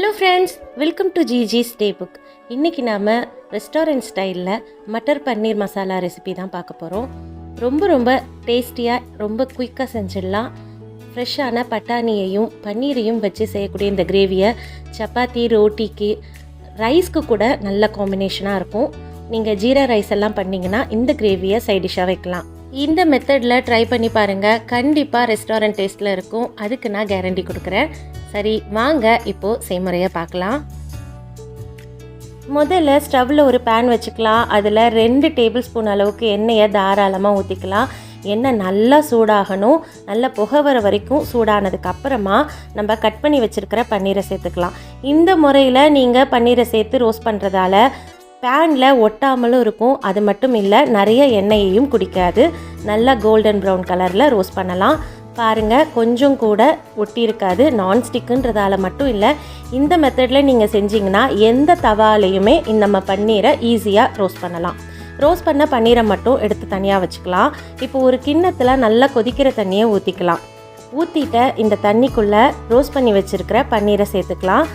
Hello friends, welcome to ஜிஜிஸ் day book. இன்றைக்கி நாம் ரெஸ்டாரண்ட் ஸ்டைலில் மட்டர் பன்னீர் மசாலா ரெசிபி தான் பார்க்க போகிறோம். ரொம்ப டேஸ்டியாக ரொம்ப குயிக்காக செஞ்சிடலாம். ஃப்ரெஷ்ஷான பட்டாணியையும் பன்னீரையும் வச்சு செய்யக்கூடிய இந்த கிரேவியை சப்பாத்தி, ரோட்டிக்கு, ரைஸ்க்கு கூட நல்ல காம்பினேஷனாக இருக்கும். நீங்கள் ஜீரா ரைஸ் எல்லாம் பண்ணிங்கன்னா இந்த கிரேவியை சைட் டிஷ்ஷாக வைக்கலாம். இந்த மெத்தடில் ட்ரை பண்ணி பாருங்கள், கண்டிப்பாக ரெஸ்டாரண்ட் டேஸ்ட்டில் இருக்கும். அதுக்கு நான் கேரண்டி கொடுக்குறேன். சரி வாங்க இப்போது செய்முறையை பார்க்கலாம். முதல்ல ஸ்டவ்வில் ஒரு பேன் வச்சுக்கலாம். அதில் 2 டேபிள் ஸ்பூன் அளவுக்கு எண்ணெயை தாராளமாக ஊற்றிக்கலாம். எண்ணெய் நல்லா சூடாகணும். நல்லா புகை வர வரைக்கும் சூடானதுக்கு அப்புறமா நம்ம கட் பண்ணி வச்சுருக்கிற பன்னீரை சேர்த்துக்கலாம். இந்த முறையில் நீங்கள் பன்னீரை சேர்த்து ரோஸ்ட் பண்ணுறதால பேனில் ஒட்டாமலும் இருக்கும். அது மட்டும் இல்லை, நிறைய எண்ணெயையும் குடிக்காது. நல்லா கோல்டன் ப்ரௌன் கலரில் ரோஸ்ட் பண்ணலாம். பாருங்கள், கொஞ்சம் கூட ஒட்டி இருக்காது. நான்ஸ்டிக்குன்றதால மட்டும் இல்லை, இந்த மெத்தடில் நீங்கள் செஞ்சிங்கன்னா எந்த தவாலையுமே நம்ம பன்னீரை ஈஸியாக ரோஸ்ட் பண்ணலாம். ரோஸ்ட் பண்ண பன்னீரை மட்டும் எடுத்து தனியாக வச்சுக்கலாம். இப்போ ஒரு கிண்ணத்தில் நல்லா கொதிக்கிற தண்ணியை ஊற்றிக்கலாம். ஊற்றிட்ட இந்த தண்ணிக்குள்ளே ரோஸ்ட் பண்ணி வச்சுருக்கிற பன்னீரை சேர்த்துக்கலாம்.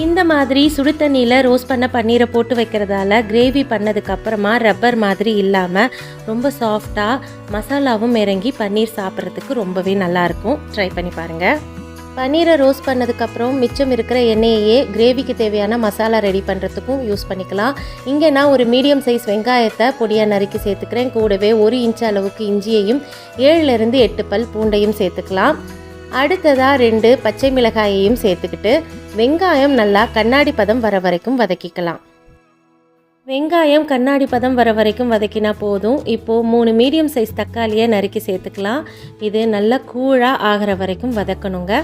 இந்த மாதிரி சுடு தண்ணியில் ரோஸ்ட் பண்ண பன்னீரை போட்டு வைக்கிறதால கிரேவி பண்ணதுக்கப்புறமா ரப்பர் மாதிரி இல்லாமல் ரொம்ப சாஃப்டாக மசாலாவும் இறங்கி பன்னீர் சாப்பிட்றதுக்கு ரொம்பவே நல்லாயிருக்கும். ட்ரை பண்ணி பாருங்கள். பன்னீரை ரோஸ்ட் பண்ணதுக்கப்புறம் மிச்சம் இருக்கிற எண்ணெயையே கிரேவிக்கு தேவையான மசாலா ரெடி பண்ணுறதுக்கும் யூஸ் பண்ணிக்கலாம். இங்கே நான் ஒரு மீடியம் சைஸ் வெங்காயத்தை பொடியாக நறுக்கி சேர்த்துக்கிறேன். கூடவே 1 இன்ச் அளவுக்கு இஞ்சியையும் 7லேருந்து 8 பல் பூண்டையும் சேர்த்துக்கலாம். அடுத்ததாக 2 பச்சை மிளகாயையும் சேர்த்துக்கிட்டு வெங்காயம் நல்லா கண்ணாடி பதம் வர வரைக்கும் வதக்கிக்கலாம். வெங்காயம் கண்ணாடி பதம் வர வரைக்கும் வதக்கினா போதும். இப்போது 3 மீடியம் சைஸ் தக்காளியை நறுக்கி சேர்த்துக்கலாம். இது நல்லா கூழாக ஆகிற வரைக்கும் வதக்கணுங்க.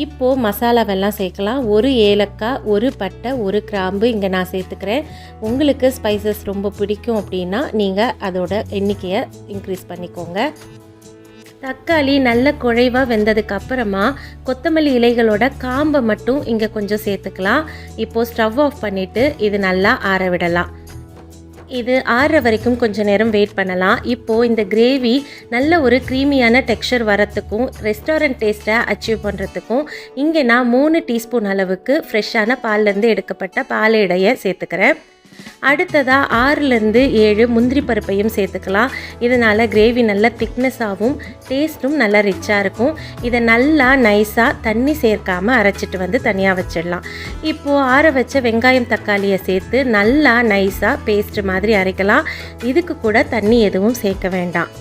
இப்போது மசாலாவெல்லாம் சேர்க்கலாம். 1 ஏலக்காய், 1 பட்டை, 1 கிராம்பு இங்கே நான் சேர்த்துக்கிறேன். உங்களுக்கு ஸ்பைசஸ் ரொம்ப பிடிக்கும் அப்படின்னா நீங்கள் அதோட எண்ணிக்கையை இன்க்ரீஸ் பண்ணிக்கோங்க. தக்காளி நல்ல குழைவாக வெந்ததுக்கு அப்புறமா கொத்தமல்லி இலைகளோட காம்பை மட்டும் இங்கே கொஞ்சம் சேர்த்துக்கலாம். இப்போது ஸ்டவ் ஆஃப் பண்ணிவிட்டு இது நல்லா ஆற விடலாம். இது ஆறுற வரைக்கும் கொஞ்சம் நேரம் வெயிட் பண்ணலாம். இப்போது இந்த கிரேவி நல்ல ஒரு க்ரீமியான டெக்ஸ்சர் வரத்துக்கும் ரெஸ்டாரண்ட் டேஸ்ட்டை அச்சீவ் பண்ணுறதுக்கும் இங்கே நான் 3 டீஸ்பூன் அளவுக்கு ஃப்ரெஷ்ஷான பால்லேருந்து எடுக்கப்பட்ட பாலேடையை சேர்த்துக்கிறேன். அடுத்ததாக 6லேருந்து 7 முந்திரி பருப்பையும் சேர்த்துக்கலாம். இதனால் கிரேவி நல்ல திக்னஸாகவும் டேஸ்ட்டும் நல்லா ரிச்சாக இருக்கும். இதை நல்லா நைஸாக தண்ணி சேர்க்காமல் அரைச்சிட்டு வந்து தனியாக வச்சிடலாம். இப்போது ஆற வச்ச வெங்காயம் தக்காளியை சேர்த்து நல்லா நைஸாக பேஸ்ட் மாதிரி அரைக்கலாம். இதுக்கு கூட தண்ணி எதுவும் சேர்க்க வேண்டாம்.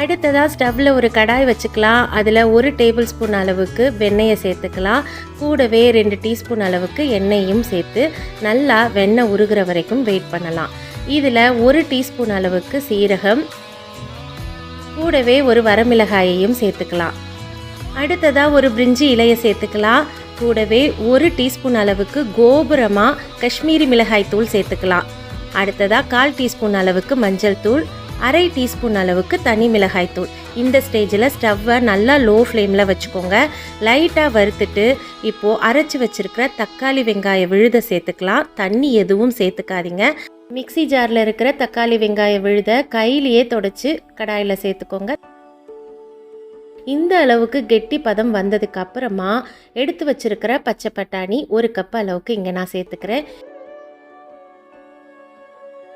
அடுத்ததாக ஸ்டவ்வில் ஒரு கடாய் வச்சுக்கலாம். அதில் 1 டேபிள் ஸ்பூன் அளவுக்கு வெண்ணெயை சேர்த்துக்கலாம். கூடவே 2 டீஸ்பூன் அளவுக்கு எண்ணெயும் சேர்த்து நல்லா வெண்ணெய் உருகிற வரைக்கும் வெயிட் பண்ணலாம். இதில் 1 டீஸ்பூன் அளவுக்கு சீரகம், கூடவே ஒரு வரமிளகாயையும் சேர்த்துக்கலாம். அடுத்ததாக ஒரு பிரிஞ்சி இலையை சேர்த்துக்கலாம். கூடவே 1 டீஸ்பூன் அளவுக்கு கோபுரமாக காஷ்மீரி மிளகாய் தூள் சேர்த்துக்கலாம். அடுத்ததாக 1/4 டீஸ்பூன் அளவுக்கு மஞ்சள் தூள், 1/2 டீஸ்பூன் அளவுக்கு தனி மிளகாய் தூள். இந்த ஸ்டேஜில் ஸ்டவ்வை நல்லா லோ ஃப்ளேமில் வச்சுக்கோங்க. லைட்டாக வறுத்துட்டு இப்போது அரைச்சி வச்சுருக்கிற தக்காளி வெங்காய விழுதை சேர்த்துக்கலாம். தண்ணி எதுவும் சேர்த்துக்காதீங்க. மிக்ஸி ஜாரில் இருக்கிற தக்காளி வெங்காய விழுதை கையிலேயே தொடச்சி கடாயில் சேர்த்துக்கோங்க. இந்த அளவுக்கு கெட்டி பதம் வந்ததுக்கு அப்புறமா எடுத்து வச்சுருக்கிற பச்சை பட்டாணி 1 கப் அளவுக்கு இங்கே நான் சேர்த்துக்கிறேன்.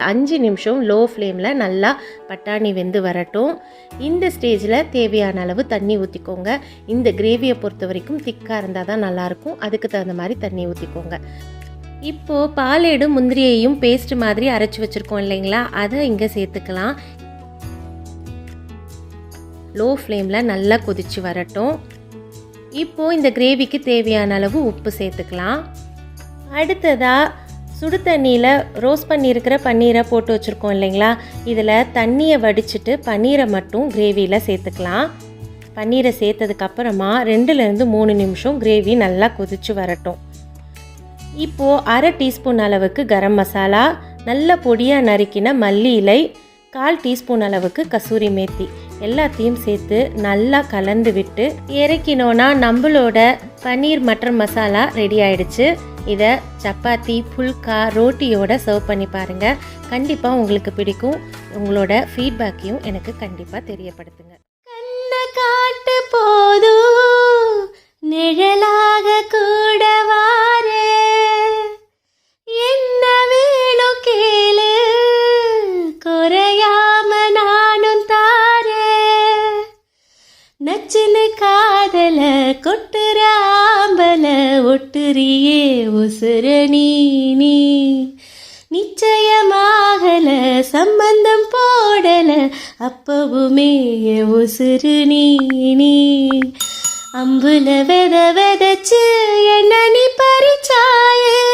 5 நிமிஷம் லோ ஃப்ளேமில் நல்லா பட்டாணி வெந்து வரட்டும். இந்த ஸ்டேஜில் தேவையான அளவு தண்ணி ஊற்றிக்கோங்க. இந்த கிரேவியை பொறுத்த வரைக்கும் திக்காக இருந்தால் தான் நல்லாயிருக்கும். அதுக்கு தகுந்த மாதிரி தண்ணி ஊற்றிக்கோங்க. இப்போது பாலேடு முந்திரியையும் பேஸ்ட் மாதிரி அரைச்சி வச்சுருக்கோம் இல்லைங்களா, அதை இங்கே சேர்த்துக்கலாம். லோ ஃப்ளேமில் நல்லா கொதித்து வரட்டும். இப்போது இந்த கிரேவிக்கு தேவையான அளவு உப்பு சேர்த்துக்கலாம். அடுத்ததாக சுடு தண்ணியில் ரோஸ்ட் பண்ணியிருக்கிற பன்னீரை போட்டு வச்சுருக்கோம் இல்லைங்களா, இதில் தண்ணியை வடிச்சிட்டு பன்னீரை மட்டும் கிரேவியில் சேர்த்துக்கலாம். பன்னீரை சேர்த்ததுக்கப்புறமா 2லேருந்து 3 நிமிஷம் கிரேவி நல்லா கொதித்து வரட்டும். இப்போது 1/2 டீஸ்பூன் அளவுக்கு கரம் மசாலா, நல்ல பொடியாக நறுக்கின மல்லி இலை, 1/4 டீஸ்பூன் அளவுக்கு கசூரி மேத்தி எல்லாத்தையும் சேர்த்து நல்லா கலந்து விட்டு இறக்கினோன்னா நம்மளோட பன்னீர் மட்டர் மசாலா ரெடி ஆயிடுச்சு. இதை சப்பாத்தி, புல்கா, ரோட்டியோட சர்வ் பண்ணி பாருங்கள். கண்டிப்பாக உங்களுக்கு பிடிக்கும். உங்களோட ஃபீட்பேக்கையும் எனக்கு கண்டிப்பாக தெரியப்படுத்துங்க. கண்ணை காட்டு போதும் நிழலாக கூட வாரே, என்ன வேணும் கேளு, குறையாம நானும் தாரே. நச்சுன்னு காதல கொட்டுற ஆம்பல ஒட்டுறியே உசுர நீ நிச்சயமாகல சம்பந்தம் போடல அப்பவுமே உசுறு நீ அம்புல வெதச்சு என்ன நீ பறிச்சாயே.